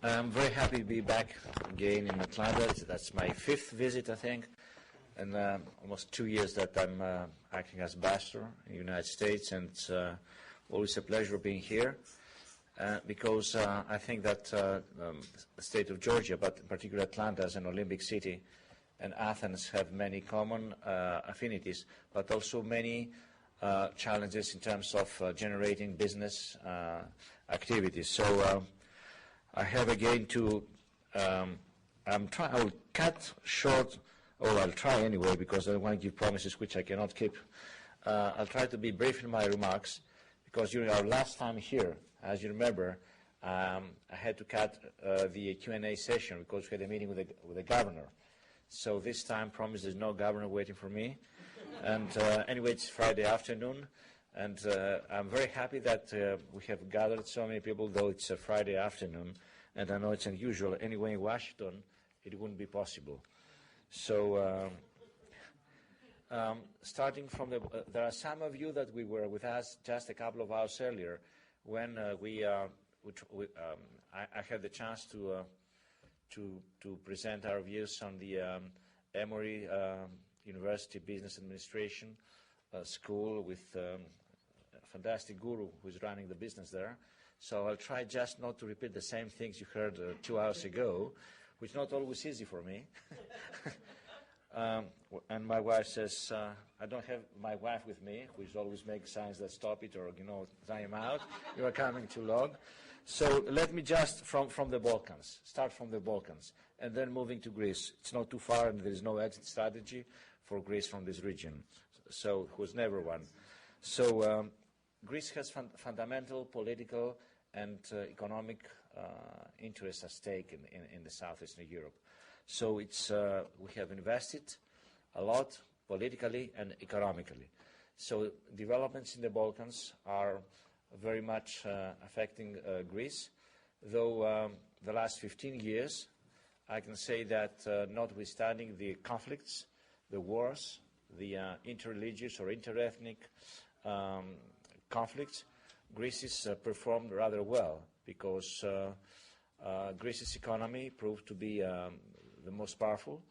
I'm very happy to be back again in Atlanta. That's my fifth visit, I think, and almost 2 years that I'm acting as ambassador in the United States, and it's always a pleasure being here because I think that the state of Georgia, but in particular Atlanta as an Olympic city, and Athens have many common affinities, but also many challenges in terms of generating business activities. So I have again to, I'll cut short, or I'll try anyway, because I don't want to give promises which I cannot keep. I'll try to be brief in my remarks, because during our last time here, as you remember, I had to cut the Q&A session because we had a meeting with the governor. So this time, promise there's no governor waiting for me. And anyway, it's Friday afternoon. And I'm very happy that we have gathered so many people, though it's a Friday afternoon, and I know it's unusual. Anyway, in Washington, it wouldn't be possible. So starting from there are some of you that we were with us just a couple of hours earlier when I had the chance to present our views on the Emory University Business Administration school with a fantastic guru who's running the business there. So I'll try just not to repeat the same things you heard 2 hours ago, which is not always easy for me. And my wife says, I don't have my wife with me, which always makes signs that stop it or, time out. You are coming too long. So let me just, from the Balkans, start from the Balkans, and then moving to Greece. It's not too far, and there is no exit strategy for Greece from this region. So it was never one. So Greece has fundamental political and economic interests at stake in the southeastern Europe. So it's we have invested a lot politically and economically. So developments in the Balkans are very much affecting Greece, though the last 15 years, I can say that notwithstanding the conflicts, the wars, the interreligious or interethnic conflicts, Greece has performed rather well because Greece's economy proved to be the most powerful,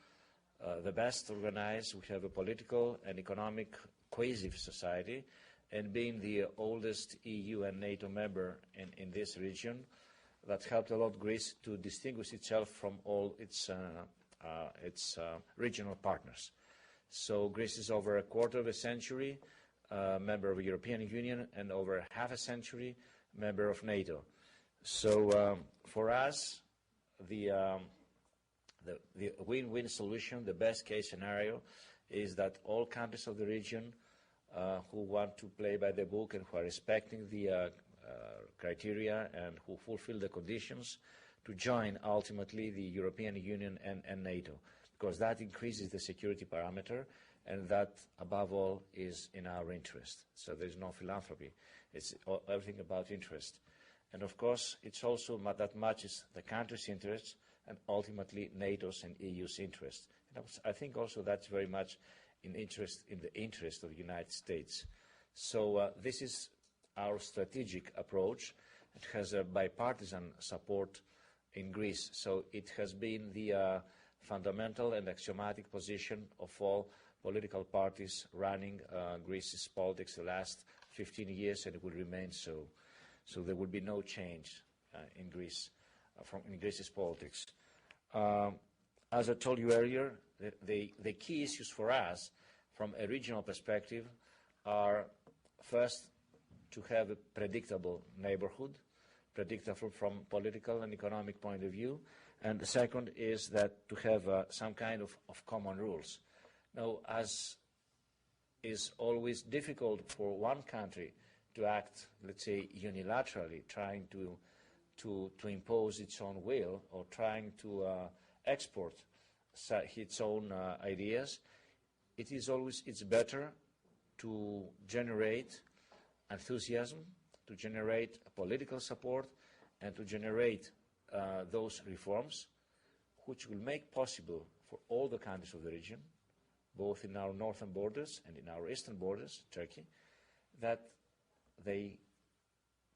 the best organized. We have a political and economic cohesive society, and being the oldest EU and NATO member in this region, that helped a lot Greece to distinguish itself from all its regional partners. So Greece is over a quarter of a century member of the European Union and over half a century member of NATO. So for us, the win-win solution, the best case scenario, is that all countries of the region who want to play by the book and who are respecting the criteria and who fulfill the conditions to join ultimately the European Union and NATO, because that increases the security parameter, and that above all is in our interest. So there's no philanthropy. It's everything about interest. And of course, it's also that matches the country's interests and ultimately NATO's and EU's interests. And I think also that's very much in the interest of the United States. So this is our strategic approach. It has a bipartisan support in Greece. So it has been the fundamental and axiomatic position of all political parties running Greece's politics the last 15 years, and it will remain so. So there will be no change in Greece, in Greece's politics. As I told you earlier, the key issues for us from a regional perspective are, first, to have a predictable neighborhood, predictable from political and economic point of view, and the second is that to have some kind of common rules. Now, as is always difficult for one country to act, let's say, unilaterally, trying to impose its own will or trying to export its own ideas, it's better to generate enthusiasm, to generate political support, and to generate those reforms which will make possible for all the countries of the region, both in our northern borders and in our eastern borders, Turkey, that they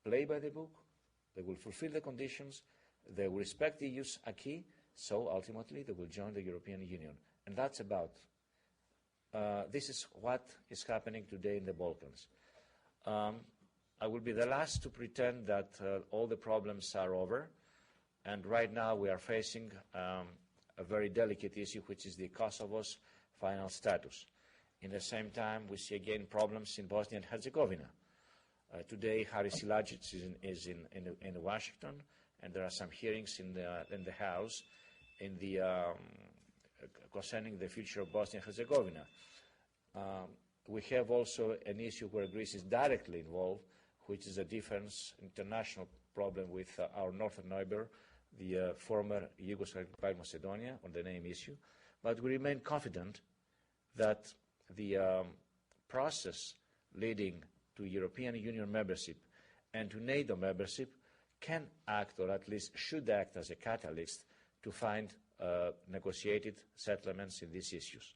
play by the book, they will fulfill the conditions, They will respect the EU's acquis, so ultimately they will join the European Union. And that's about. This is what is happening today in the Balkans. I will be the last to pretend that all the problems are over. And right now we are facing a very delicate issue, which is the Kosovo's final status. In the same time, we see again problems in Bosnia and Herzegovina. Today, Haris Silagic is in Washington, and there are some hearings in the House concerning the future of Bosnia and Herzegovina. We have also an issue where Greece is directly involved, which is a different international problem with our northern neighbor, the former Yugoslav Republic of Macedonia, on the name issue. But we remain confident that the process leading to European Union membership and to NATO membership can act, or at least should act, as a catalyst to find negotiated settlements in these issues.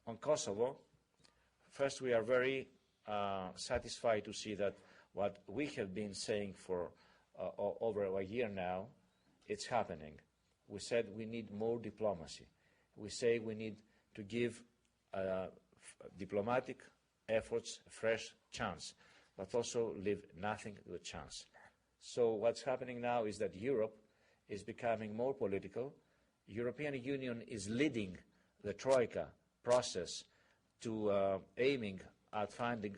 On Kosovo, first, we are very satisfied to see that what we have been saying for over a year now, it's happening. We said we need more diplomacy. We say we need to give diplomatic efforts a fresh chance, but also leave nothing to a chance. So what's happening now is that Europe is becoming more political. European Union is leading the Troika process to aiming at finding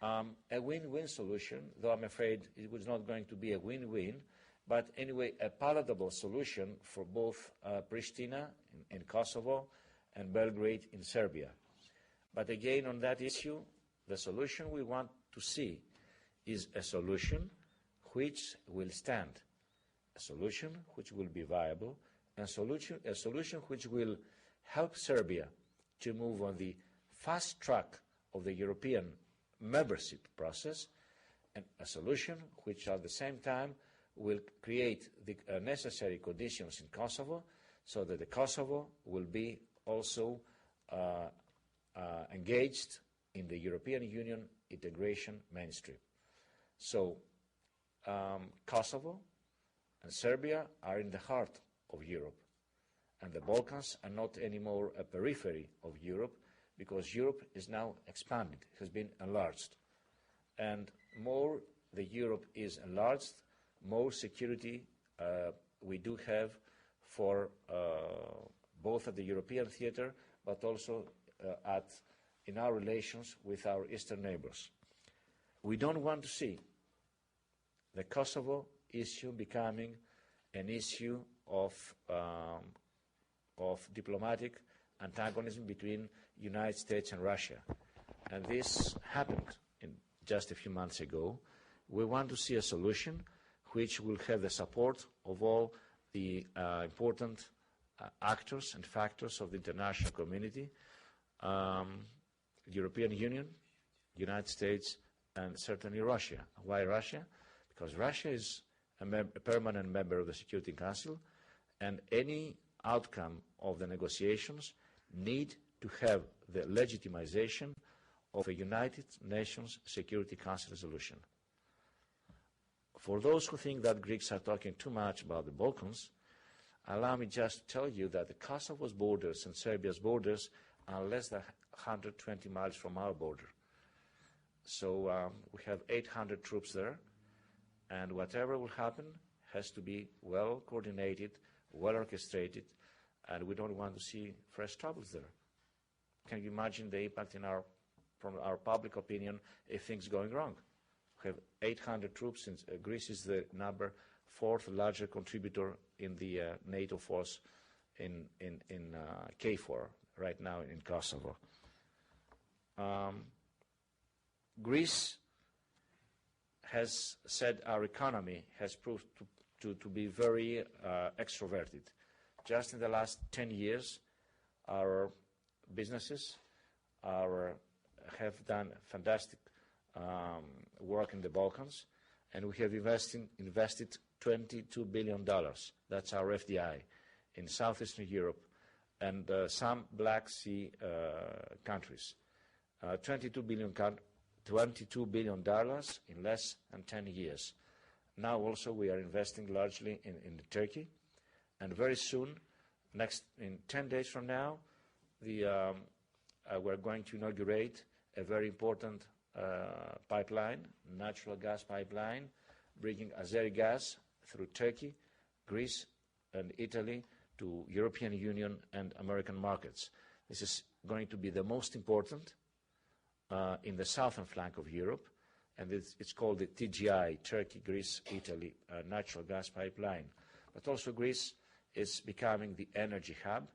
a win-win solution, though I'm afraid it was not going to be a win-win, but anyway, a palatable solution for both Pristina in Kosovo and Belgrade in Serbia. But again, on that issue, the solution we want to see is a solution which will stand, a solution which will be viable, and a solution which will help Serbia to move on the fast track of the European membership process, and a solution which at the same time will create the necessary conditions in Kosovo so that the Kosovo will be also engaged in the European Union integration mainstream. So Kosovo and Serbia are in the heart of Europe, and the Balkans are not anymore a periphery of Europe, because Europe is now expanded, has been enlarged. And more the Europe is enlarged, more security we do have for both at the European theater, but also in our relations with our eastern neighbors. We don't want to see the Kosovo issue becoming an issue of diplomatic antagonism between United States and Russia. And this happened just a few months ago. We want to see a solution which will have the support of all the important actors and factors of the international community, European Union, United States, and certainly Russia. Why Russia? Because Russia is a permanent member of the Security Council, and any outcome of the negotiations need to have the legitimization of a United Nations Security Council resolution. For those who think that Greeks are talking too much about the Balkans, allow me just to tell you that the Kosovo's borders and Serbia's borders are less than 120 miles from our border. So we have 800 troops there, and whatever will happen has to be well coordinated, well orchestrated, and we don't want to see fresh troubles there. Can you imagine the impact from our public opinion if things going wrong? We have 800 troops, and Greece is the fourth larger contributor in the NATO force in KFOR right now in Kosovo. Greece has said our economy has proved to be very extroverted. Just in the last 10 years, our businesses have done fantastic work in the Balkans, and we have invested $22 billion. That's our FDI in Southeastern Europe and some Black Sea countries. $22 billion in less than 10 years. Now also we are investing largely in Turkey, and very soon, in 10 days from now, we're going to inaugurate a very important pipeline, natural gas pipeline, bringing Azeri gas through Turkey, Greece, and Italy to European Union and American markets. This is going to be the most important in the southern flank of Europe, and it's called the TGI, Turkey, Greece, Italy natural gas pipeline. But also Greece is becoming the energy hub,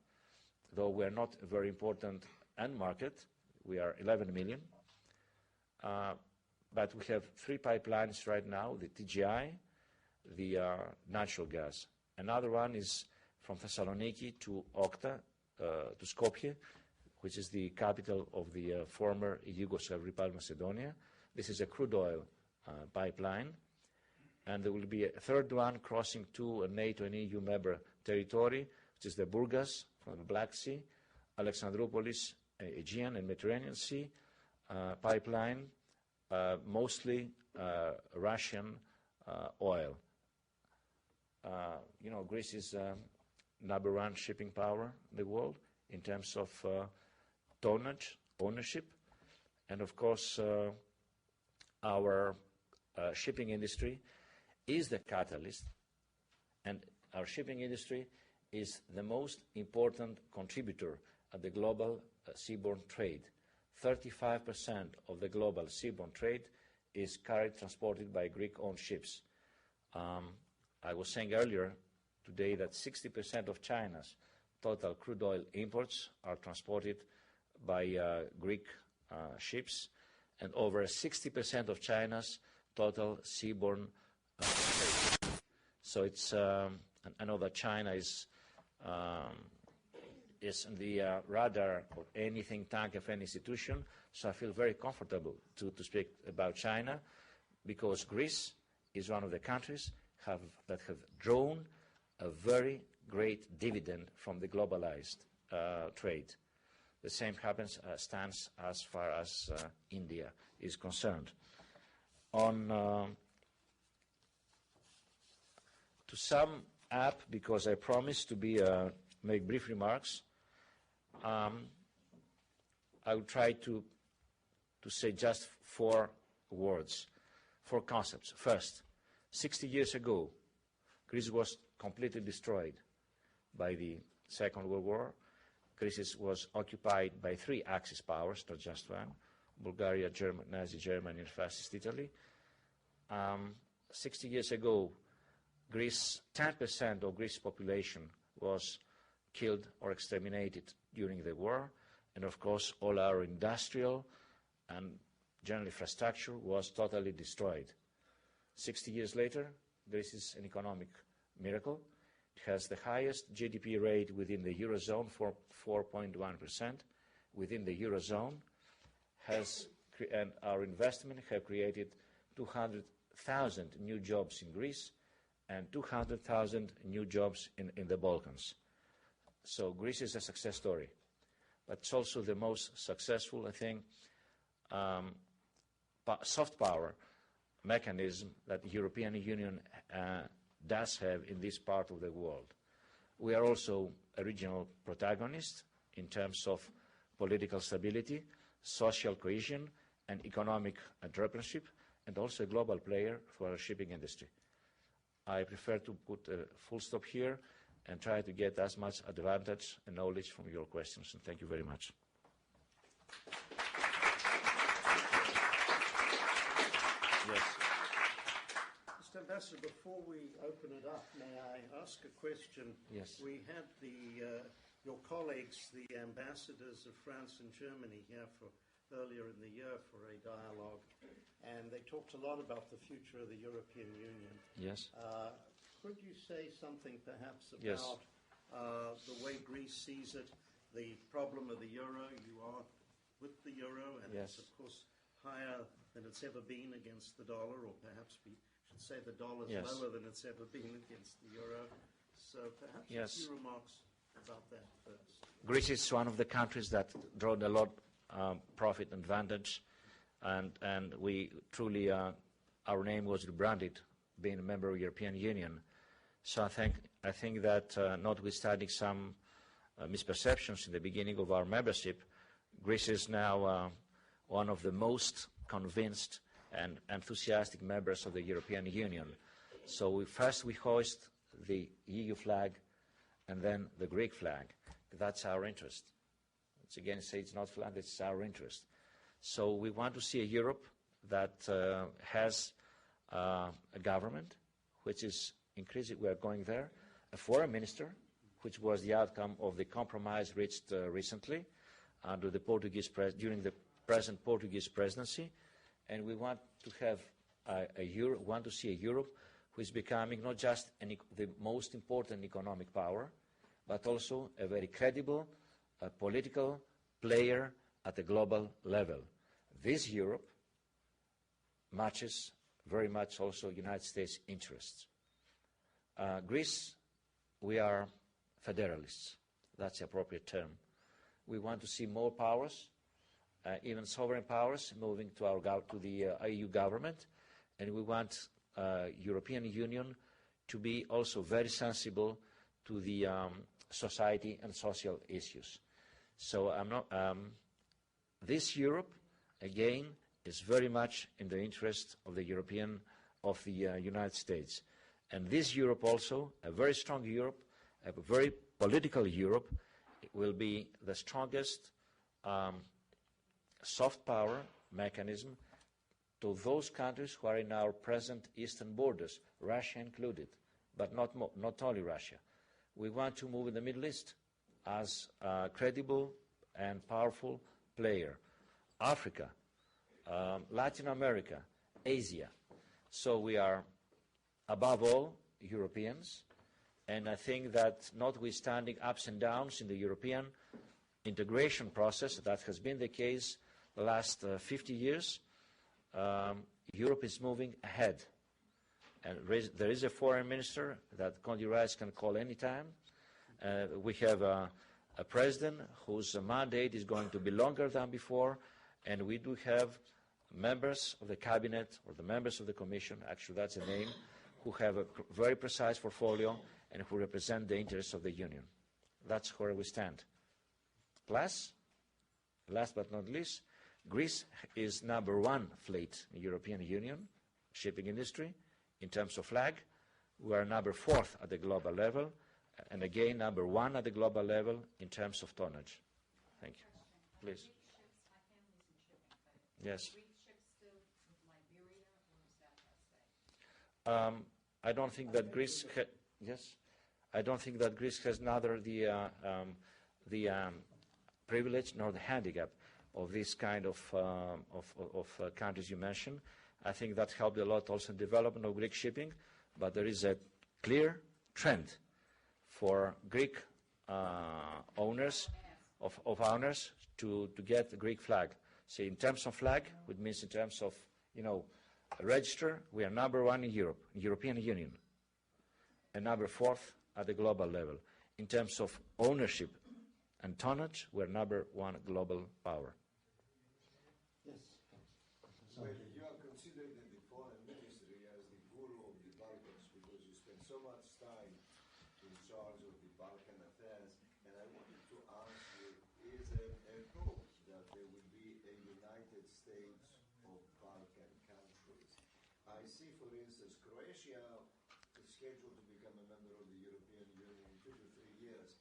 though we're not a very important end market. We are 11 million. But we have 3 pipelines right now, the TGI, the natural gas. Another one is from Thessaloniki to Okta, to Skopje, which is the capital of the former Yugoslav Republic Macedonia. This is a crude oil pipeline. And there will be a third one crossing to a NATO and EU member territory, which is the Burgas from the Black Sea, Alexandroupolis, Aegean and Mediterranean Sea pipeline, mostly Russian oil. Greece is #1 shipping power in the world in terms of tonnage, ownership, and of course our shipping industry is the catalyst, and our shipping industry is the most important contributor at the global seaborne trade. 35% of the global seaborne trade is transported by Greek-owned ships. I was saying earlier today that 60% of China's total crude oil imports are transported by Greek ships, and over 60% of China's total seaborne trade. So it's, I know that China is on the radar of any think tank of any institution, so I feel very comfortable to speak about China, because Greece is one of the countries that have drawn a very great dividend from the globalized trade. The same stands as far as India is concerned. To sum up, because I promised to make brief remarks, I will try to say just 4 words, 4 concepts. First, 60 years ago, Greece was completely destroyed by the Second World War. Greece was occupied by 3 Axis powers, not just one: Bulgaria, Nazi Germany, and Fascist Italy. 60 years ago, 10% of Greece's population was killed or exterminated during the war, and of course all our industrial and general infrastructure was totally destroyed. 60 years later, Greece is an economic miracle. It has the highest GDP rate within the Eurozone, 4.1% within the Eurozone, and our investment have created 200,000 new jobs in Greece and 200,000 new jobs in the Balkans. So Greece is a success story, but it's also the most successful, I think, soft power mechanism that the European Union does have in this part of the world. We are also a regional protagonist in terms of political stability, social cohesion, and economic entrepreneurship, and also a global player for our shipping industry. I prefer to put a full stop here and try to get as much advantage and knowledge from your questions. And thank you very much. Yes. Mr. Ambassador, before we open it up, may I ask a question? Yes. We had your colleagues, the ambassadors of France and Germany, here earlier in the year for a dialogue, and they talked a lot about the future of the European Union. Yes. Could you say something perhaps about Yes. the way Greece sees it, the problem of the euro? You are with the euro, and Yes. it's of course higher than it's ever been against the dollar, or perhaps we should say the dollar's Yes. lower than it's ever been against the euro. So perhaps Yes. a few remarks about that first. Greece is one of the countries that drawed a lot profit advantage, and we truly, our name was rebranded being a member of the European Union. So I think that notwithstanding some misperceptions in the beginning of our membership, Greece is now one of the most convinced and enthusiastic members of the European Union. So first we hoist the EU flag and then the Greek flag. That's our interest. It's again say it's not flag, it's our interest. So we want to see a Europe that has a government which is increasing, we are going there, a foreign minister, which was the outcome of the compromise reached recently under the during the present Portuguese presidency, and we want to have want to see a Europe who is becoming not just the most important economic power, but also a very credible political player at the global level. This Europe matches very much also United States interests. Greece, we are federalists. That's the appropriate term. We want to see more powers, even sovereign powers, moving to the EU government, and we want European Union to be also very sensible to the society and social issues. So this Europe, again, is very much in the interest of the United States. And this Europe also, a very strong Europe, a very political Europe, will be the strongest soft power mechanism to those countries who are in our present eastern borders, Russia included, but not only Russia. We want to move in the Middle East as a credible and powerful player. Africa, Latin America, Asia. So we are, above all, Europeans, and I think that notwithstanding ups and downs in the European integration process, that has been the case the last 50 years, Europe is moving ahead. And there is a foreign minister that Condi Rice can call any time. We have a president whose mandate is going to be longer than before, and we do have members of the cabinet or the members of the commission, actually that's the name, who have a very precise portfolio and who represent the interests of the Union. That's where we stand. Plus, last but not least, Greece is #1 fleet in the European Union, shipping industry, in terms of flag. We are #4 at the global level, and again #1 at the global level in terms of tonnage. Thank you. Please. Yes. I don't think that Greece. Yes. I don't think that Greece has neither the privilege nor the handicap of this kind of countries you mentioned. I think that helped a lot also in development of Greek shipping, but there is a clear trend for Greek owners to get the Greek flag. So in terms of flag, which means in terms of register, we are #1 in Europe, European Union, and #4 at the global level. In terms of ownership and tonnage, we're #1 global power. Yes. Well, you are considered in the foreign ministry as the guru of the Balkans because you spend so much time in charge of the Balkan affairs. And I wanted to ask you, is there a hope that there will be a United States of Balkan countries? I see, for instance, Croatia is scheduled to become a member of the European Union in 2 to 3 years,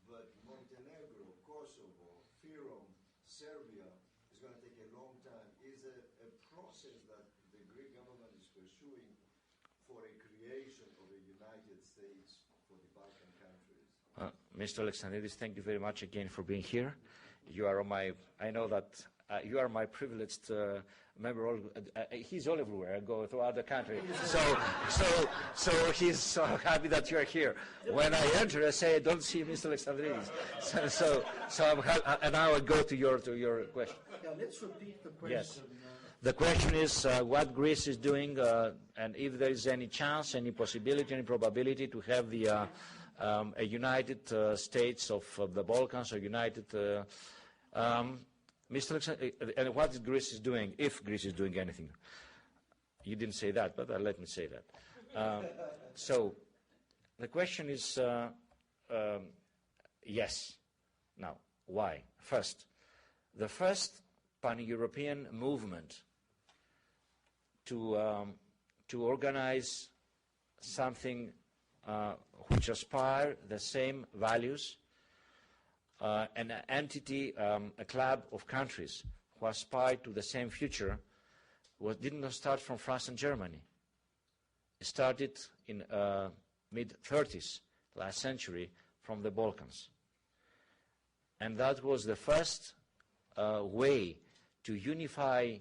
but Montenegro, Kosovo, Fyrom, Serbia is going to take a long time. Is there a process that the Greek government is pursuing for a creation of a United States for the Balkan countries? Mr. Alexandridis, thank you very much again for being here. You are I know that you are my privileged member. He's all everywhere. I go to other countries. So he's so happy that you are here. When I enter, I say, I don't see Mr. Alexandridis. And now I go to your question. Yeah, let's repeat the question. Yes. The question is what Greece is doing, and if there is any chance, any possibility, any probability to have a United States of the Balkans or United. Mr. Alexander, and what Greece is doing, if Greece is doing anything. You didn't say that, but let me say that. So the question is, yes. Now, why? First, the first pan-European movement to organize something which aspire the same values, an entity, a club of countries who aspire to the same future, did not start from France and Germany. It started in mid-30s, last century, from the Balkans. And that was the first way to unify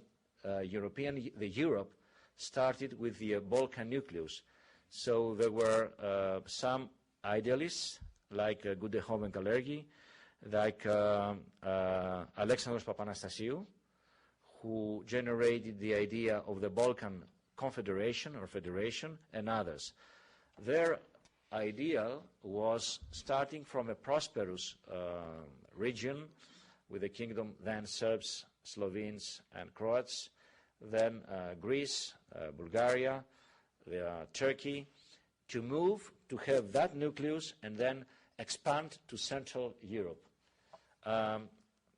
Europe started with the Balkan nucleus. So there were some idealists like Gudehoven Kalergi, like Alexandros Papanastasiou, who generated the idea of the Balkan Confederation or Federation, and others. Their ideal was starting from a prosperous region with the kingdom, then Serbs, Slovenes and Croats, then Greece, Bulgaria, Turkey, to move to have that nucleus and then expand to Central Europe.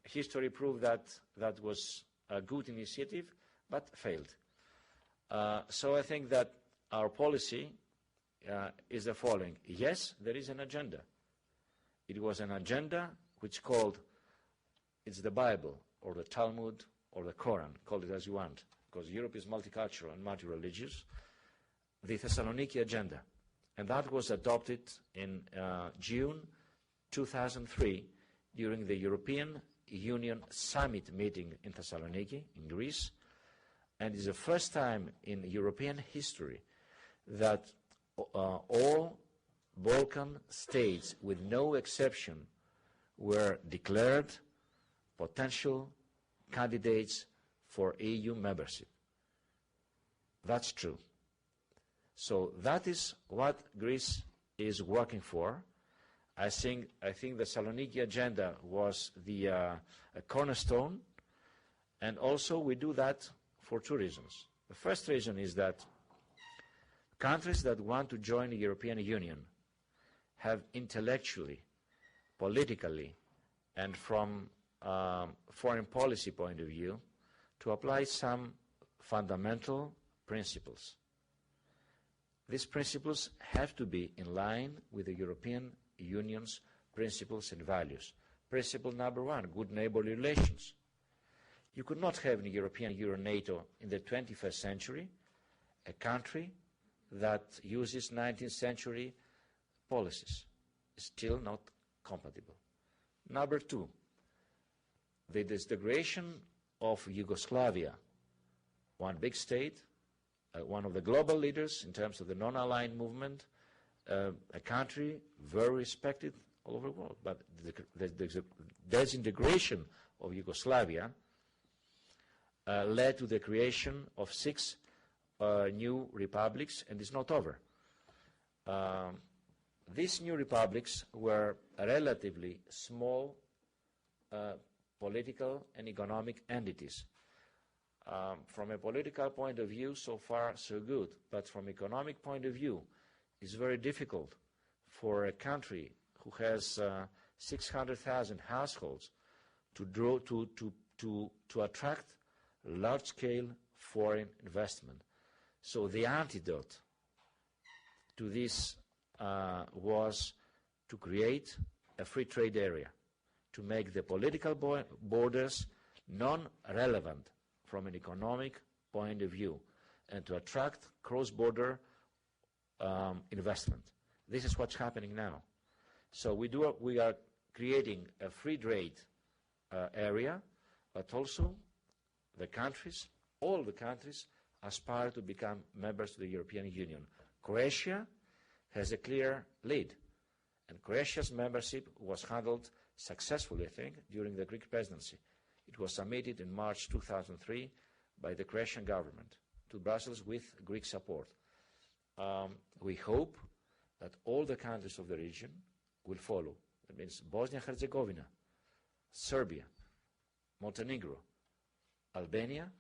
History proved that that was a good initiative, but failed. So I think that our policy is the following. Yes, there is an agenda. It was an agenda which called, it's the Bible or the Talmud or the Quran, call it as you want, because Europe is multicultural and multi-religious, the Thessaloniki agenda. And that was adopted in June 2003 during the European Union Summit meeting in Thessaloniki, in Greece. And it's the first time in European history that all Balkan states, with no exception, were declared potential candidates for EU membership. That's true. So that is what Greece is working for. I think the Saloniki agenda was the a cornerstone, and also we do that for two reasons. The first reason is that countries that want to join the European Union have intellectually, politically, and from foreign policy point of view to apply some fundamental principles. These principles have to be in line with the European Union's principles and values. Principle number one, good neighborly relations. You could not have in the European Union NATO in the 21st century a country that uses 19th century policies. It's still not compatible. Number two, the disintegration of Yugoslavia, one big state, one of the global leaders in terms of the non-aligned movement, a country very respected all over the world. But the disintegration of Yugoslavia led to the creation of 6 new republics, and it's not over. These new republics were relatively small political and economic entities. From a political point of view, so far so good, but from economic point of view, it's very difficult for a country who has 600,000 households to attract large-scale foreign investment. So the antidote to this was to create a free trade area, to make the political borders non-relevant from an economic point of view, and to attract cross-border investment. This is what's happening now. So we are creating a free trade area, but also the countries, all the countries, aspire to become members of the European Union. Croatia has a clear lead, and Croatia's membership was handled successfully, I think, during the Greek presidency. It was submitted in March 2003 by the Croatian government to Brussels with Greek support. We hope that all the countries of the region will follow. That means Bosnia-Herzegovina, Serbia, Montenegro, Albania,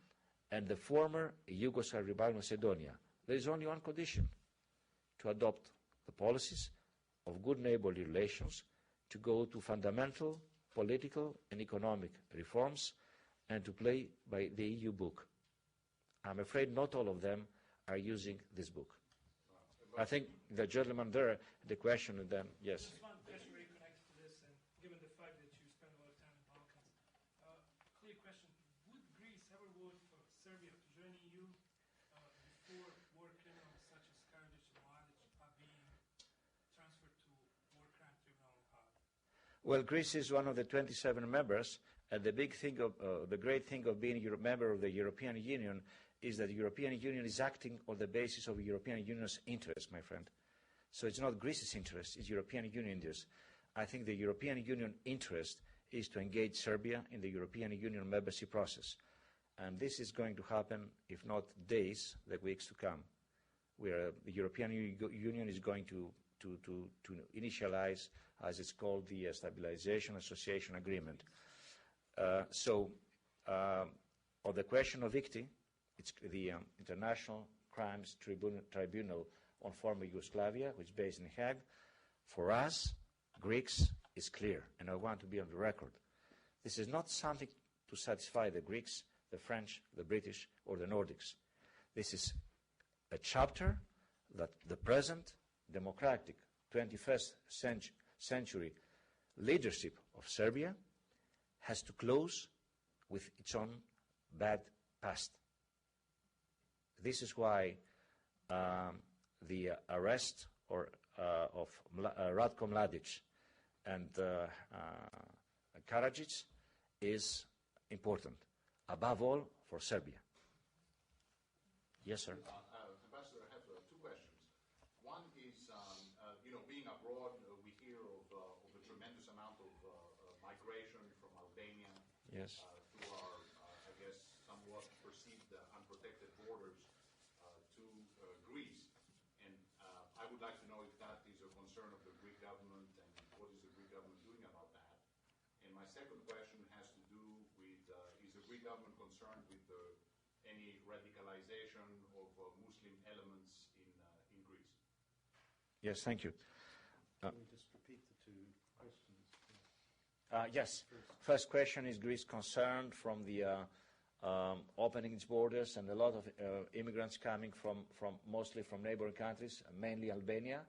and the former Yugoslav Republic of Macedonia. There is only one condition. to adopt the policies of good neighborly relations, to go to fundamental political and economic reforms, and to play by the EU book. I'm afraid not all of them are using this book. I think the gentleman there, the question, and then, yes. Just one question very connected to this, and given the fact that you spend a lot of time in the Balkans, clear question, would Greece ever vote for Serbia to join the EU before war criminals such as Karadzic and Mladic are being transferred to War Crime Tribunal in Hague? Well, Greece is one of the 27 members, and the big thing of, the great thing of being a member of the European Union is that the European Union is acting on the basis of the European Union's interest, my friend. So it's not Greece's interest, it's European Union interest. I think the European Union interest is to engage Serbia in the European Union membership process. And this is going to happen, if not days, the weeks to come, where the European Union is going to initialize, as it's called, the Stabilization Association Agreement. On the question of ICTY, it's the International Crimes Tribunal on former Yugoslavia, which is based in Hague. For us, Greeks, is clear, and I want to be on the record. This is not something to satisfy the Greeks, the French, the British, or the Nordics. This is a chapter that the present democratic 21st century leadership of Serbia has to close with its own bad past. This is why the arrest of Ratko Mladic and Karadzic is important, above all for Serbia. Yes, sir. Ambassador, I have two questions. One is, being abroad, we hear of a tremendous amount of migration from Albania Yes. to our, I guess, somewhat perceived unprotected borders to Greece. And I would like to know if that is a concern of the Greek government and what is the Greek government doing about that. And my second question has to do with, is the Greek government concerned with any radicalization of Muslim elements in Greece? Yes, thank you. Can you just repeat the two questions? Yes. First question, is Greece concerned from the opening its borders and a lot of immigrants coming mostly from neighboring countries, mainly Albania?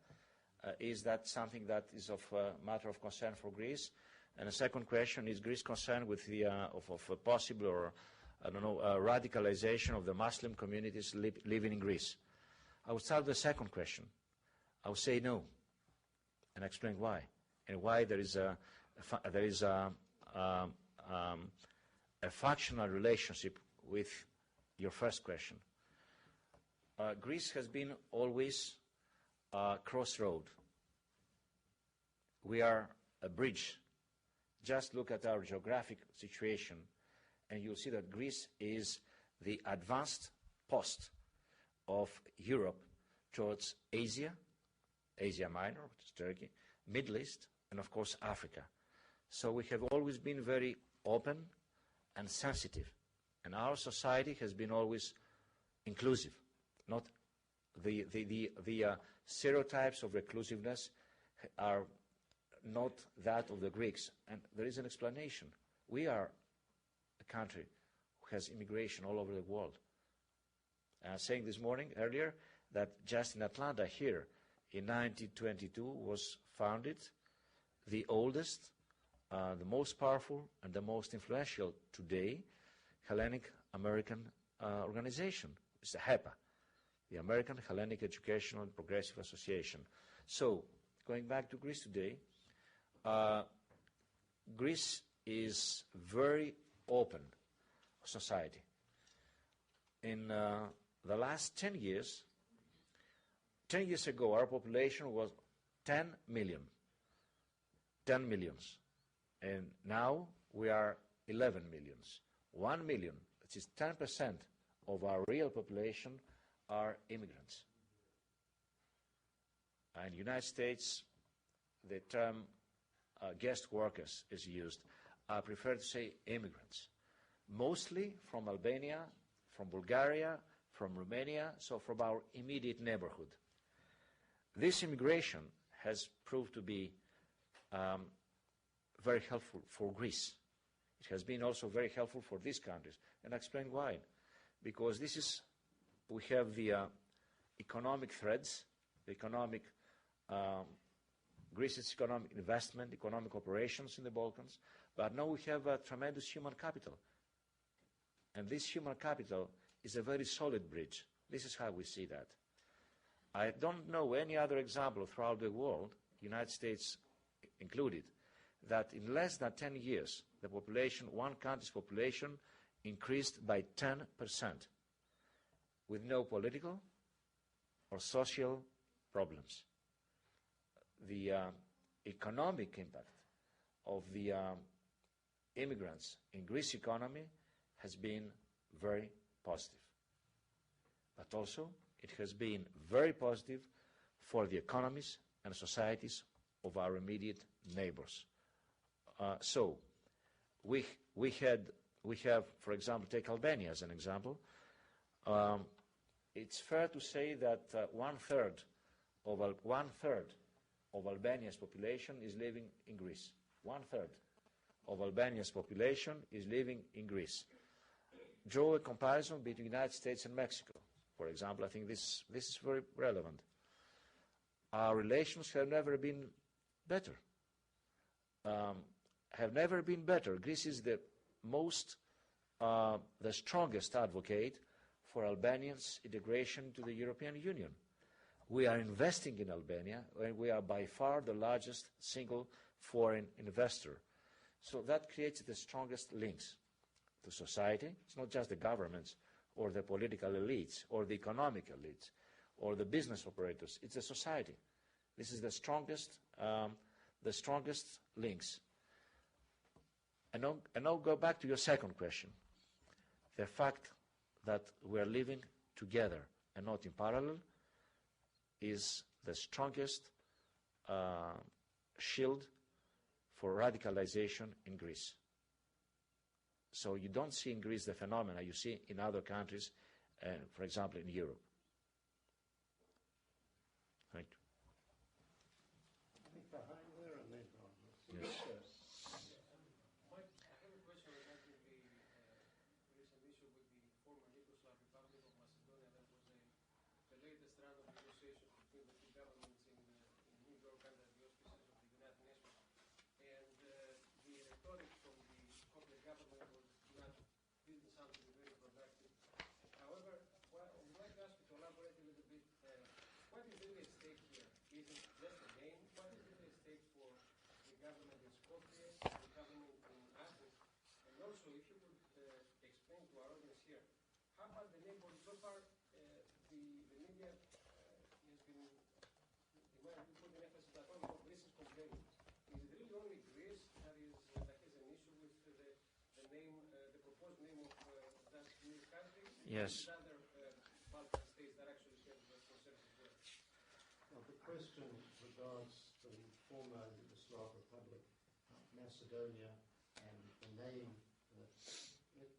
Is that something that is of matter of concern for Greece? And the second question, is Greece concerned with the of a possible or radicalization of the Muslim communities living in Greece? I will start with the second question. I will say no, and explain why, and why there is a factional relationship with your first question. Greece has been always a crossroad. We are a bridge. Just look at our geographic situation, and you'll see that Greece is the advanced post of Europe towards Asia, Asia Minor, which is Turkey, Middle East, and of course Africa. So we have always been very open and sensitive, and our society has been always inclusive. Not the stereotypes of reclusiveness are not that of the Greeks, and there is an explanation. We are a country who has immigration all over the world. I was saying this morning earlier that just in Atlanta here in 1922 was founded the oldest, the most powerful, and the most influential today Hellenic American organization. It's the HEPA, the American Hellenic Educational and Progressive Association. So, going back to Greece today, Greece is very open society. In the last 10 years, 10 years ago, our population was 10 million. 10 millions. And now we are 11 millions. 1 million, which is 10% of our real population, are immigrants. In the United States, the term guest workers is used. I prefer to say immigrants. Mostly from Albania, from Bulgaria, from Romania, so from our immediate neighborhood. this immigration has proved to be very helpful for Greece. It has been also very helpful for these countries, and I'll explain why. Because we have the economic threads, the economic, Greece's economic investment, economic operations in the Balkans, but now we have a tremendous human capital. And this human capital is a very solid bridge. This is how we see that. I don't know any other example throughout the world, United States included, that in less than 10 years, the population, one country's population, increased by 10% with no political or social problems. The economic impact of the immigrants in Greece's economy has been very positive. But also, it has been very positive for the economies and societies of our immediate neighbors. So, we have, for example, take Albania as an example. It's fair to say that one third of Albania's population is living in Greece. One third of Albania's population is living in Greece. Draw a comparison between the United States and Mexico, for example. I think this is very relevant. Our relations have never been better. Greece is the strongest advocate for Albanians' integration to the European Union. We are investing in Albania, and we are by far the largest single foreign investor. So that creates the strongest links to society. It's not just the governments or the political elites or the economic elites or the business operators. It's the society. This is the strongest links. And now go back to your second question. The fact that we are living together and not in parallel is the strongest shield for radicalization in Greece. So you don't see in Greece the phenomena you see in other countries, for example, in Europe. Thank you. I think behind there and then on. Yes. Mike, I have a question regarding there is an issue with the former Yugoslav Republic of Macedonia. That was the latest round of negotiations between the two governments in New York under the auspices of the United Nations. And the rhetoric from the Skopje government didn't sound to be very productive. However, I would like to ask you to elaborate a little bit. What is really at stake here? Is it just a name? What is really at stake for the government in Skopje, the government in Athens? And also, if you could explain to our audience here, how about the name? So far, the media has been put an emphasis that only Greece is complaining. Is it really only Greece that has an issue with the name, the proposed name of that new country? Yes. And other Balkan states that actually have concerns as well? Well, the question regards the former Yugoslav Republic, Macedonia, and the name that it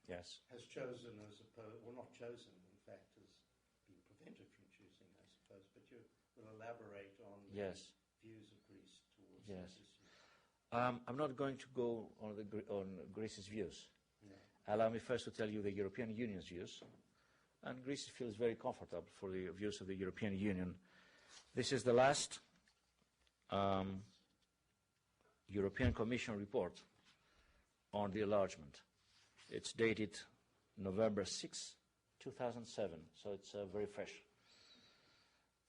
Yes. has chosen as opposed, well, not chosen, in fact, has been prevented from choosing, I suppose. But you will elaborate on the Yes. views of Greece towards Yes. this issue. I'm not going to go on Greece's views. No. Allow me first to tell you the European Union's views. And Greece feels very comfortable for the views of the European Union. This is the last European Commission report on the enlargement. It's dated November 6, 2007, so it's very fresh.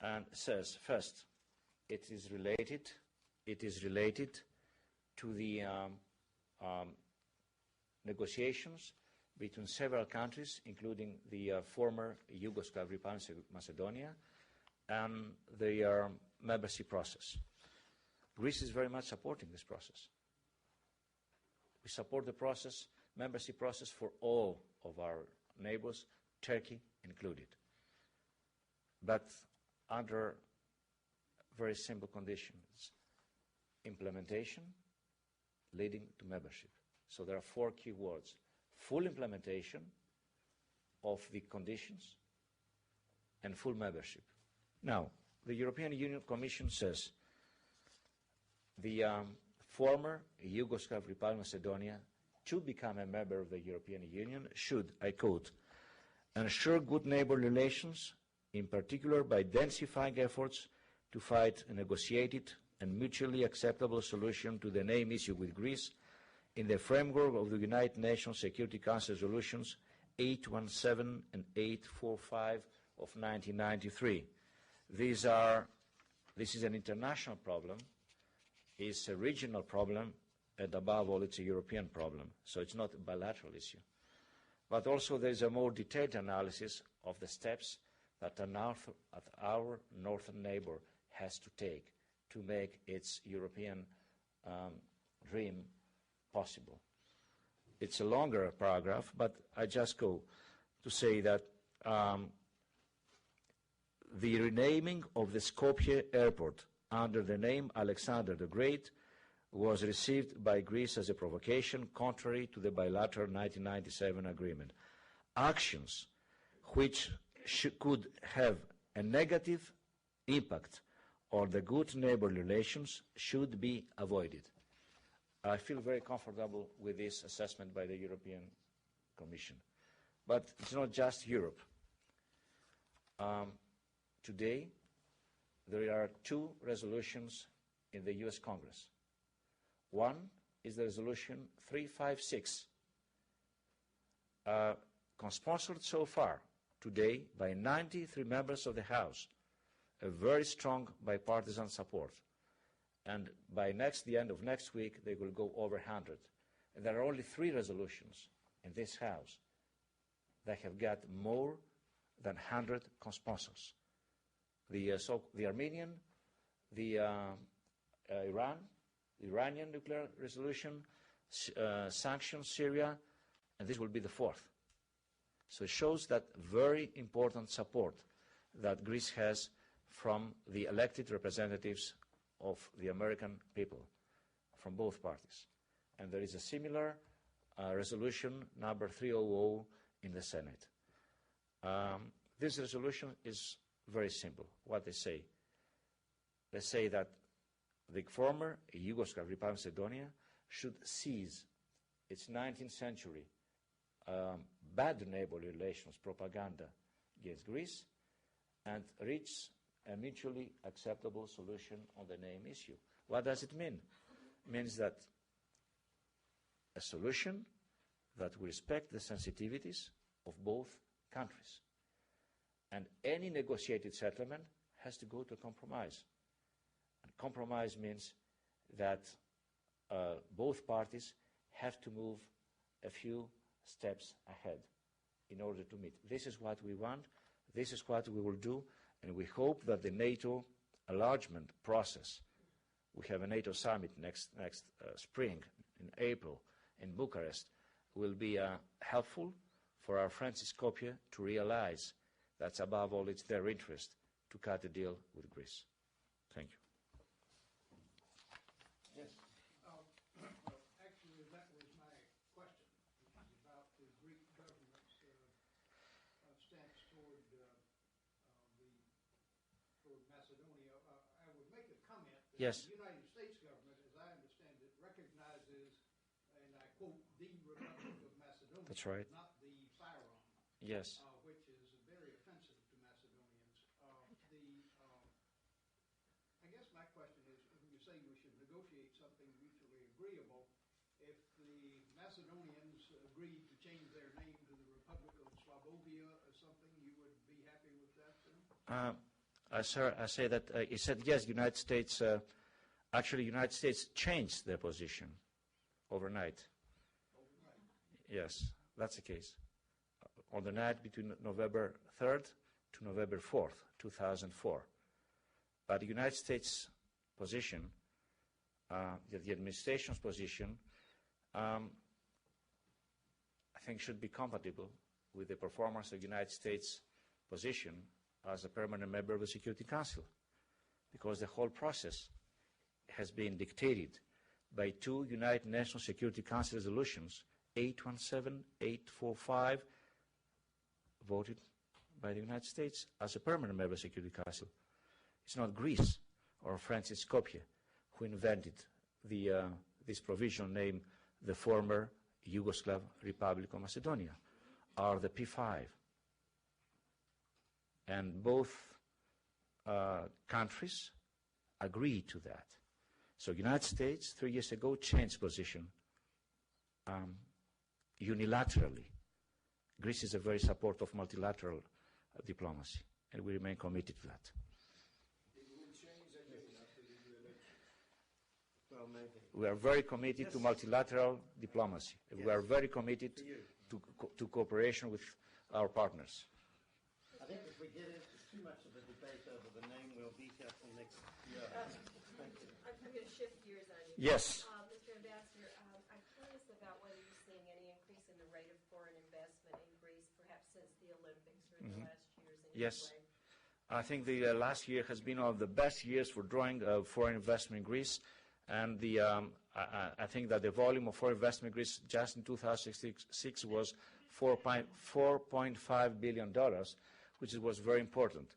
And it says, first, it is related to the negotiations between several countries, including the former Yugoslav Republic of Macedonia, and the membership process. Greece is very much supporting this process. We support the process, membership process, for all of our neighbors, Turkey included, but under very simple conditions: implementation leading to membership. So there are 4 key words: full implementation of the conditions and full membership. Now, the European Union Commission says the former Yugoslav Republic of Macedonia to become a member of the European Union should, I quote, ensure good neighborly relations, in particular by intensifying efforts to find a negotiated and mutually acceptable solution to the name issue with Greece in the framework of the United Nations Security Council resolutions 817 and 845 of 1993. This is an international problem, it's a regional problem, and above all, it's a European problem. So it's not a bilateral issue. But also there is a more detailed analysis of the steps that our northern neighbor has to take to make its European dream possible. It's a longer paragraph, but I just go to say that the renaming of the Skopje airport under the name Alexander the Great was received by Greece as a provocation contrary to the bilateral 1997 agreement. Actions which could have a negative impact on the good neighborly relations should be avoided. I feel very comfortable with this assessment by the European Commission. But it's not just Europe. Today, there are two resolutions in the US Congress. One is the resolution 356, co-sponsored so far today by 93 members of the House, a very strong bipartisan support. And by the end of next week, they will go over 100. And there are only 3 resolutions in this House that have got more than 100 co-sponsors. The Armenian, the Iranian nuclear resolution, sanctions Syria, and this will be the 4th. So it shows that very important support that Greece has from the elected representatives of the American people, from both parties. And there is a similar resolution, number 300, in the Senate. This resolution is very simple, what they say. They say that the former Yugoslav Republic of Macedonia should cease its 19th century bad neighborly relations propaganda against Greece and reach a mutually acceptable solution on the name issue. What does it mean? It means that a solution that will respect the sensitivities of both countries. And any negotiated settlement has to go to a compromise. And compromise means that both parties have to move a few steps ahead in order to meet. This is what we want, this is what we will do, and we hope that the NATO enlargement process, we have a NATO summit next spring, in April, in Bucharest, will be helpful for our friends in Skopje to realize that above all it's their interest to cut a deal with Greece. Thank you. Yes. Actually, that was my question, which is about the Greek government's stance toward Macedonia. I would make a comment that Yes. the United States government, as I understand it, recognizes, and I quote, the Republic of Macedonia. That's right. Not the firearm. Yes. Which is very offensive to Macedonians. I guess my question is, when you say we should negotiate something mutually agreeable, if the Macedonians agreed to change their name to the Republic of Slavonia or something, you would be happy with that too? Sir, I say that he said yes. United States, actually, United States changed their position overnight. Yes, that's the case. On the night between November 3rd to November 4th, 2004. But the United States position, the administration's position, I think should be compatible with the performance of the United States position as a permanent member of the Security Council, because the whole process has been dictated by 2 United Nations Security Council resolutions, 817, 845, voted by the United States as a permanent member of the Security Council. It's not Greece or Francis Skopje who invented this provision named the former Yugoslav Republic of Macedonia, or the P5. And both countries agreed to that. So United States, 3 years ago, changed position unilaterally. Greece is a very supporter of multilateral diplomacy, and we remain committed to that. It will change again after the new election. Well, maybe. We are very committed to multilateral diplomacy. Yes. We are very committed to cooperation with our partners. I think if we get into too much of a debate over the name, we'll be here till next year. Thank you. I'm going to shift gears on you. Yes. Mr. Ambassador, I'm curious about whether you're seeing any increase in the rate of foreign investment in Greece, perhaps since the Olympics or in the last years in Yes. your way. I think the last year has been one of the best years for drawing foreign investment in Greece. And I think that the volume of foreign investment in Greece just in 2006 was $4.5 billion, which was very important.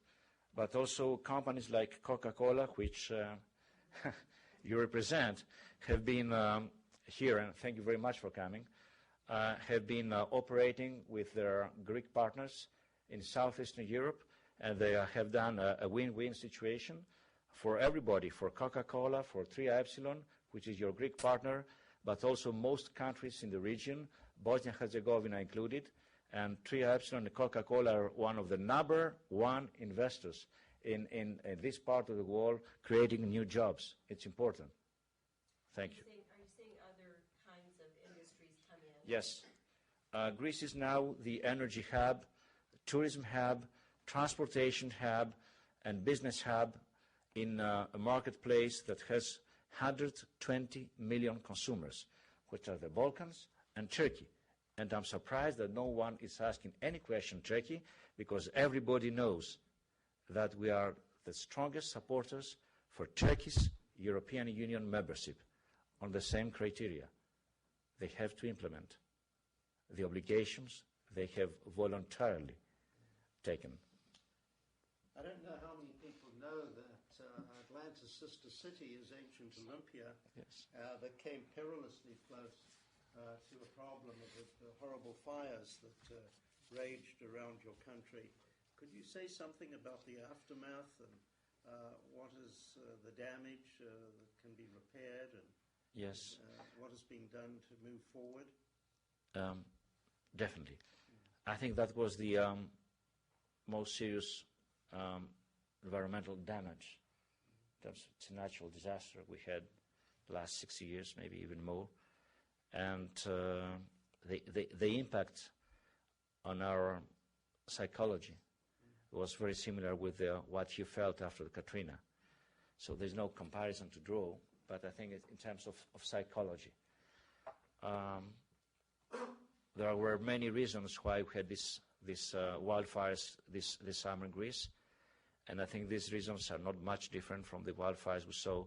But also companies like Coca-Cola, which you represent, have been here, and thank you very much for coming, have been operating with their Greek partners in southeastern Europe, and they have done a win-win situation for everybody, for Coca-Cola, for 3 Epsilon, which is your Greek partner, but also most countries in the region, Bosnia-Herzegovina included, and 3 Epsilon and Coca-Cola are one of the #1 investors in this part of the world, creating new jobs. It's important. Thank you. Are you seeing other kinds of industries come in? Yes. Greece is now the energy hub, tourism hub, transportation hub, and business hub in a marketplace that has 120 million consumers, which are the Balkans and Turkey. And I'm surprised that no one is asking any question Turkey, because everybody knows that we are the strongest supporters for Turkey's European Union membership on the same criteria. They have to implement the obligations they have voluntarily taken. I don't know how many people know that Atlanta's sister city is ancient Olympia. Yes. That came perilously close to a problem of the horrible fires that raged around your country. Could you say something about the aftermath and what is the damage that can be repaired, and Yes. What is being done to move forward? Definitely. I think that was the most serious environmental damage. It's a natural disaster we had the last 60 years, maybe even more. And the impact on our psychology was very similar with what you felt after the Katrina. So there's no comparison to draw, but I think in terms of psychology. There were many reasons why we had these wildfires this summer in Greece, and I think these reasons are not much different from the wildfires we saw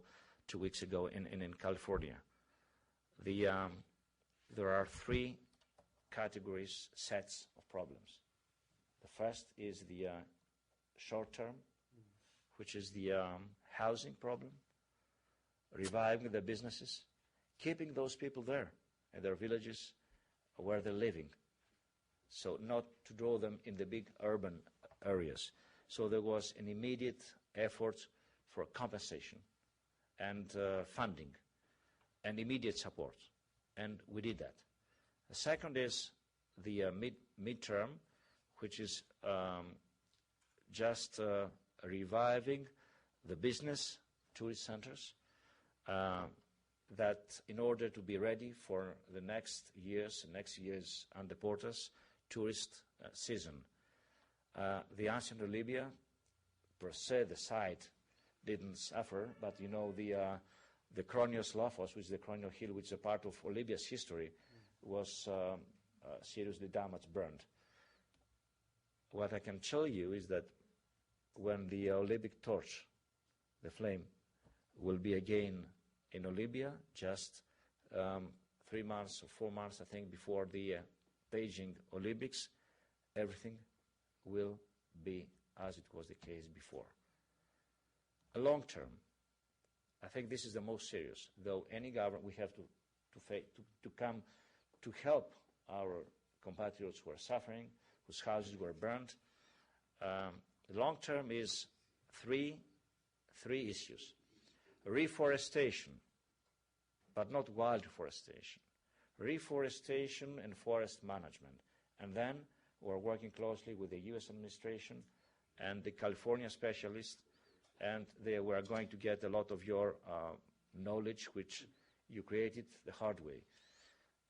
2 weeks ago in California. There are 3 categories, sets of problems. The first is the short term, which is the housing problem, reviving the businesses, keeping those people there in their villages where they're living, so not to draw them in the big urban areas. So there was an immediate effort for compensation and funding and immediate support, and we did that. The second is the midterm, which is just reviving the business tourist centers, that in order to be ready for the next year's under Portas tourist season. The ancient Libya, per se, the site didn't suffer, but you know the Kronios Lofos, which is the Kronio Hill, which is a part of Libya's history, was seriously damaged, burned. What I can tell you is that when the Olympic torch, the flame, will be again in Olympia, just 3 months or 4 months, I think, before the Beijing Olympics, everything will be as it was the case before. long term, I think this is the most serious. Though any government, we have to come to help our compatriots who are suffering, whose houses were burned. The long term is three issues. Reforestation, but not wild reforestation. Reforestation and forest management. And then we're working closely with the U.S. administration and the California specialists, and we are going to get a lot of your knowledge, which you created the hard way.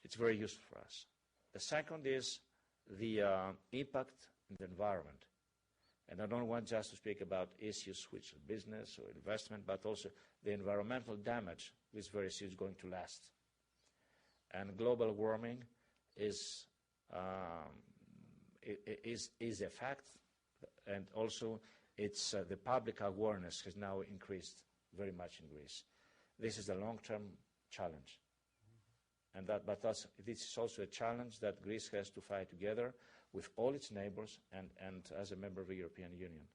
It's very useful for us. The second is the impact in the environment. And I don't want just to speak about issues which are business or investment, but also the environmental damage which very soon is going to last. And global warming is a fact, and also it's the public awareness has now increased very much in Greece. This is a long-term challenge, and this is also a challenge that Greece has to fight together with all its neighbors and as a member of the European Union.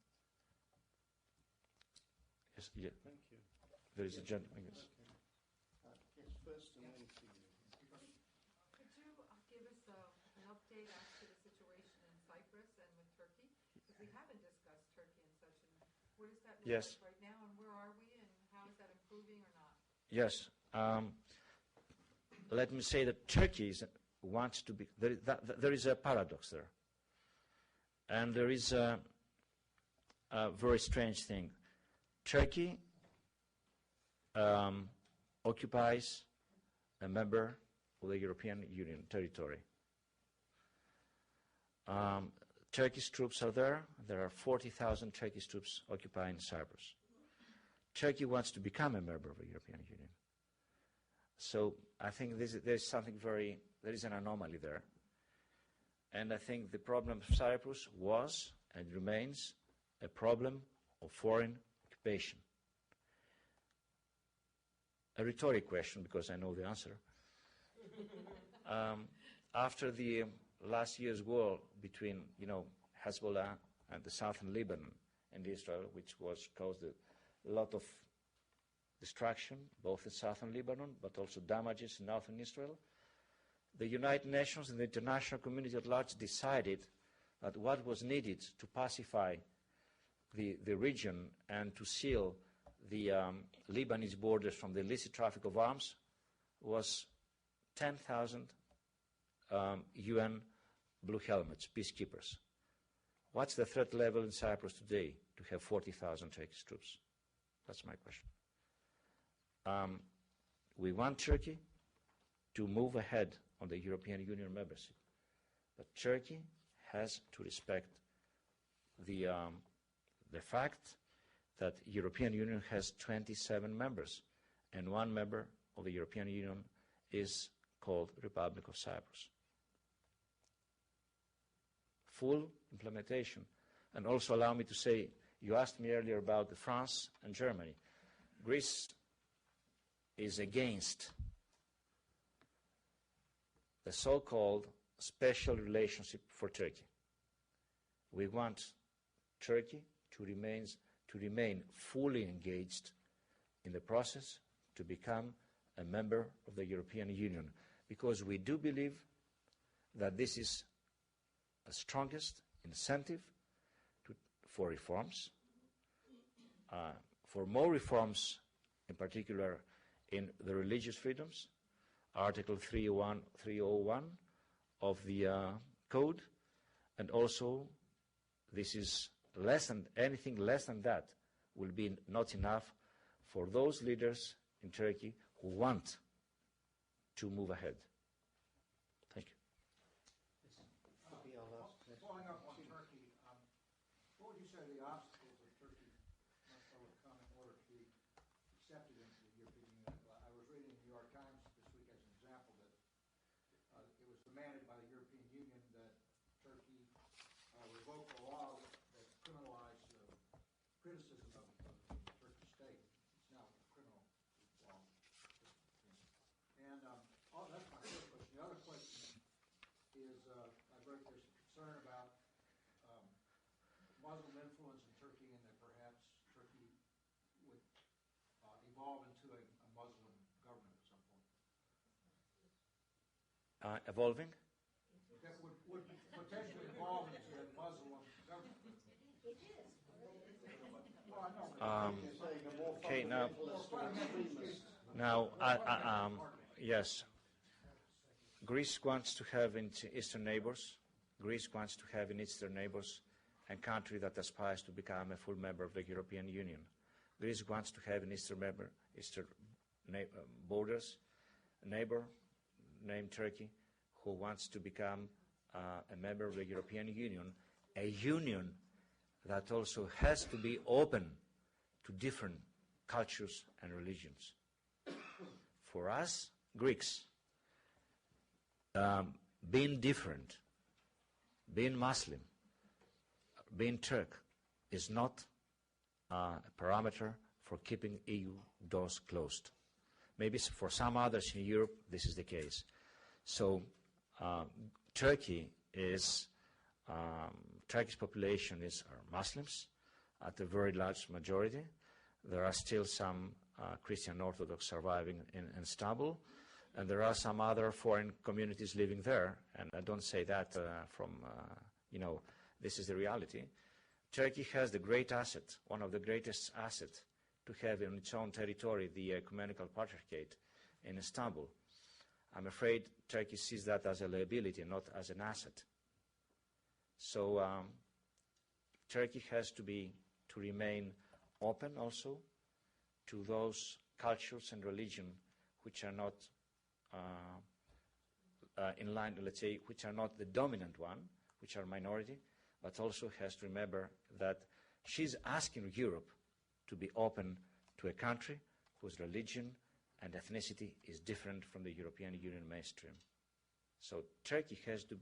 Yes, yeah. Thank you. There is a gentleman. Yes. Okay. Yes, first and then to you. Could you give us an update as to the situation in Cyprus and with Turkey? Because we haven't discussed Turkey and such. And what does that look Yes. like right now, and where are we, and how is that improving or not? Yes. Let me say that Turkey wants to be. There is a paradox there, and there is a very strange thing. Turkey occupies a member of the European Union territory. Turkish troops are there. There are 40,000 Turkish troops occupying Cyprus. Turkey wants to become a member of the European Union. So I think there is an anomaly there. And I think the problem of Cyprus was and remains a problem of foreign occupation. A rhetoric question, because I know the answer. After the last year's war between, Hezbollah and the southern Lebanon and Israel, which caused a lot of destruction, both in southern Lebanon, but also damages in northern Israel, the United Nations and the international community at large decided that what was needed to pacify the region and to seal the Lebanese borders from the illicit traffic of arms was 10,000 UN blue helmets, peacekeepers. What's the threat level in Cyprus today to have 40,000 Turkish troops? That's my question. We want Turkey to move ahead on the European Union membership, but Turkey has to respect the fact that the European Union has 27 members, and one member of the European Union is called Republic of Cyprus. Full implementation. And also allow me to say, you asked me earlier about France and Germany. Greece is against the so-called special relationship for Turkey. We want Turkey to remain fully engaged in the process to become a member of the European Union, because we do believe that this is the strongest incentive for reforms, for more reforms, in particular in the religious freedoms, Article 301 of the Code, and also this is anything less than that will be not enough for those leaders in Turkey who want to move ahead. Thank you. Following up on Turkey, what would you say are the obstacles that Turkey must overcome in order to be accepted into the European Union? I was reading in the New York Times this week as an example that it was demanded by the European Union that Turkey revoke a law that criminalized criticism of the Turkish state. It's now a criminal law. And that's my first question. The other question is, I've heard there's concern about Muslim influence in Turkey, and that perhaps Turkey evolve into a Muslim government at some point? Evolving? That would potentially evolve into a Muslim government. Okay, yes. Greece wants to have in its eastern neighbors. Greece wants to have in its eastern neighbors a country that aspires to become a full member of the European Union. Greece wants to have an eastern borders, a neighbor named Turkey, who wants to become a member of the European Union, a union that also has to be open to different cultures and religions. For us, Greeks, being different, being Muslim, being Turk, is not a parameter for keeping EU doors closed. Maybe for some others in Europe, this is the case. So Turkey's population are Muslims at a very large majority. There are still some Christian Orthodox surviving in Istanbul, and there are some other foreign communities living there. And I don't say that this is the reality. Turkey has the great asset, one of the greatest assets, to have in its own territory the ecumenical patriarchate in Istanbul. I'm afraid Turkey sees that as a liability, not as an asset. So Turkey has to remain open also to those cultures and religion which are not in line, let's say, which are not the dominant one, which are minority, but also has to remember that she's asking Europe to be open to a country whose religion and ethnicity is different from the European Union mainstream. So Turkey has to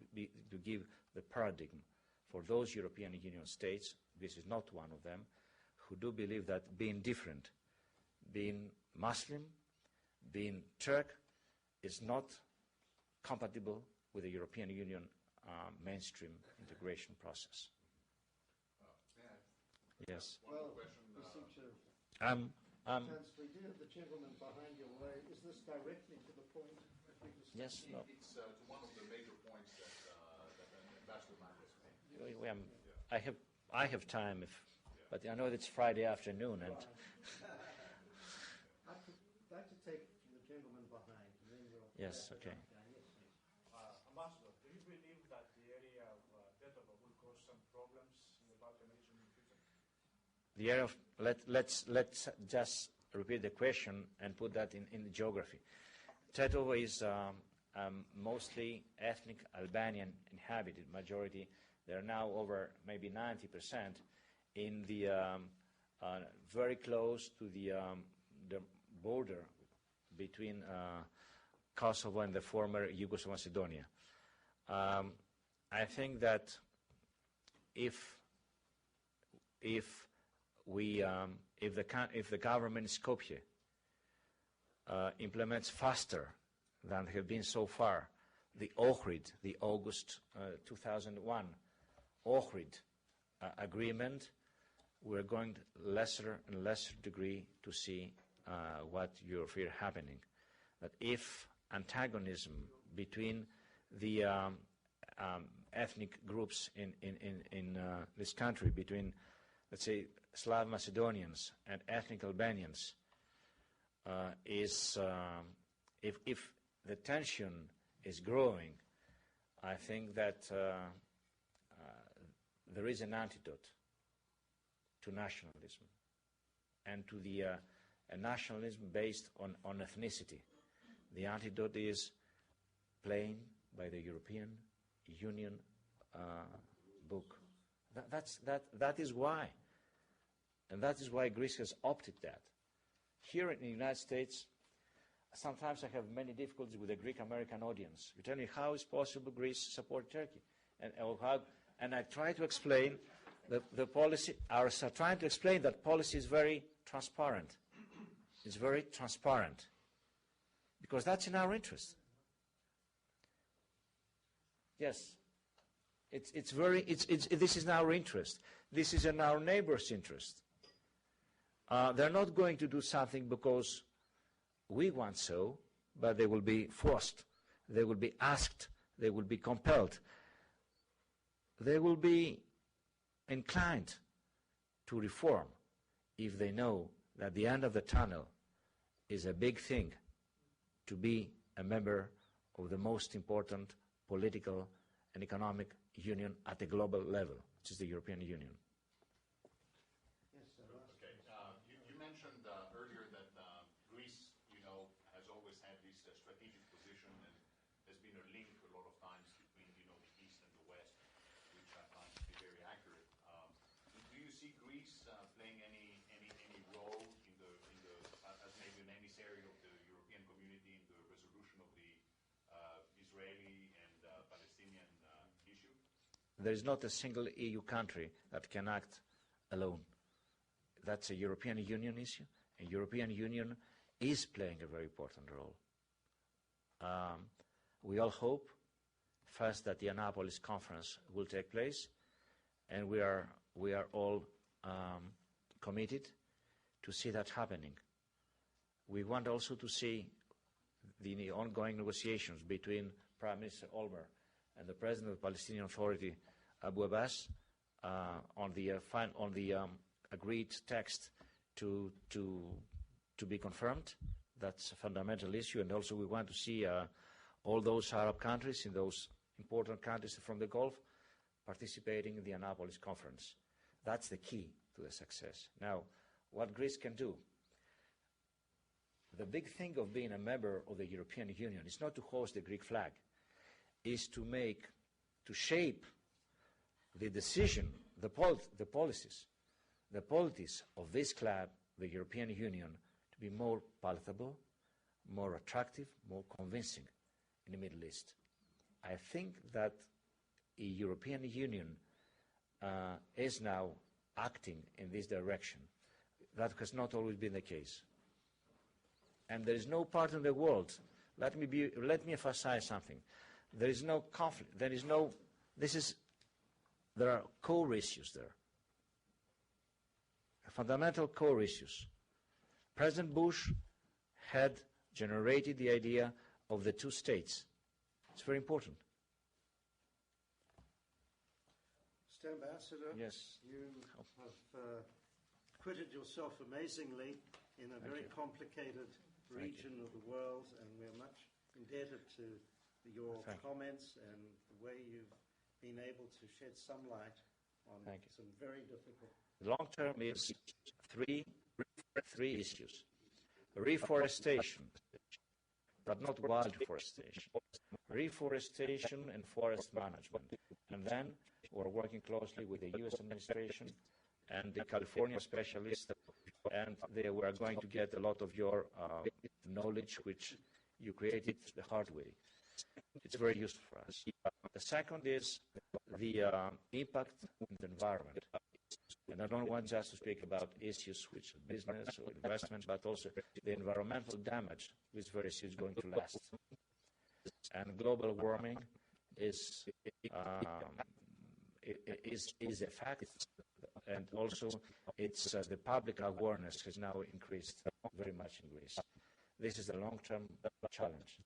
give the paradigm for those European Union states, this is not one of them, who do believe that being different, being Muslim, being Turk, is not compatible with the European Union mainstream integration process. Yes. Well, we seem to we do have the gentleman behind you. Is this directly to the point? Yes. No. It's one of the major points that Ambassador Mallias made. I have time, but I know it's Friday afternoon, and I'd like to take the gentleman behind, and then we'll. Yes. Okay. Ambassador, do you believe that the area of Tetovo will cause some problems in the Balkan region in the future? The area of let's just repeat the question and put that in the geography. Tetovo is mostly ethnic Albanian inhabited majority. There are now over maybe 90% in the very close to the border between Kosovo and the former Yugoslavia Macedonia. I think that if the government in Skopje implements faster than have been so far the Ohrid, the August 2001 Ohrid agreement, we're going to lesser and lesser degree to see what you fear happening. That if antagonism between the ethnic groups in this country, between, let's say, Slav Macedonians and ethnic Albanians, if the tension is growing, I think that there is an antidote to nationalism and to the nationalism based on ethnicity. The antidote is playing by the European Union book. That is why. And that is why Greece has opted that. Here in the United States, sometimes I have many difficulties with the Greek-American audience. You tell me, how is possible Greece support Turkey? And I try to explain the policy, trying to explain that policy is very transparent. It's very transparent. Because that's in our interest. Yes. This is in our interest. This is in our neighbor's interest. They're not going to do something because we want so, but they will be forced, they will be asked, they will be compelled. They will be inclined to reform if they know that the end of the tunnel is a big thing, to be a member of the most important political and economic union at the global level, which is the European Union. Yes, sir. Okay. You mentioned earlier that Greece, has always had this strategic position and has been a link a lot of times between, the East and the West, which I find to be very accurate. Do you see Greece playing any role as maybe an emissary of the European community in the resolution of the Israeli and Palestinian issue? There is not a single EU country that can act alone. That's a European Union issue, and European Union is playing a very important role. We all hope, first, that the Annapolis Conference will take place, and we are all committed to see that happening. We want also to see the ongoing negotiations between Prime Minister Olmert and the President of the Palestinian Authority, Abu Abbas, on the agreed text to be confirmed. That's a fundamental issue, and also we want to see all those Arab countries in those important countries from the Gulf participating in the Annapolis Conference. That's the key to the success. Now, what Greece can do? The big thing of being a member of the European Union is not to hoist the Greek flag, is to shape the decision, the policies, the politics of this club, the European Union, to be more palatable, more attractive, more convincing in the Middle East. I think that the European Union is now acting in this direction. That has not always been the case. And there is no part in the world, let me emphasize something. There is no conflict, there are core issues there. Fundamental core issues. President Bush had generated the idea of the two states. It's very important. Mr. Ambassador, yes. You have acquitted yourself amazingly in a very complicated region of the world, and we're much indebted to your comments and the way you've been able to shed some light on some very difficult... Long term is three issues. Reforestation, but not wild deforestation. Reforestation and forest management. And then we're working closely with the U.S. administration and the California specialists, and we are going to get a lot of your knowledge, which you created the hard way. It's very useful for us. The second is the impact on the environment. And I don't want just to speak about issues which are business or investment, but also the environmental damage which very is going to last. And global warming is a fact, and also it's the public awareness has now increased very much in Greece. This is a long-term challenge.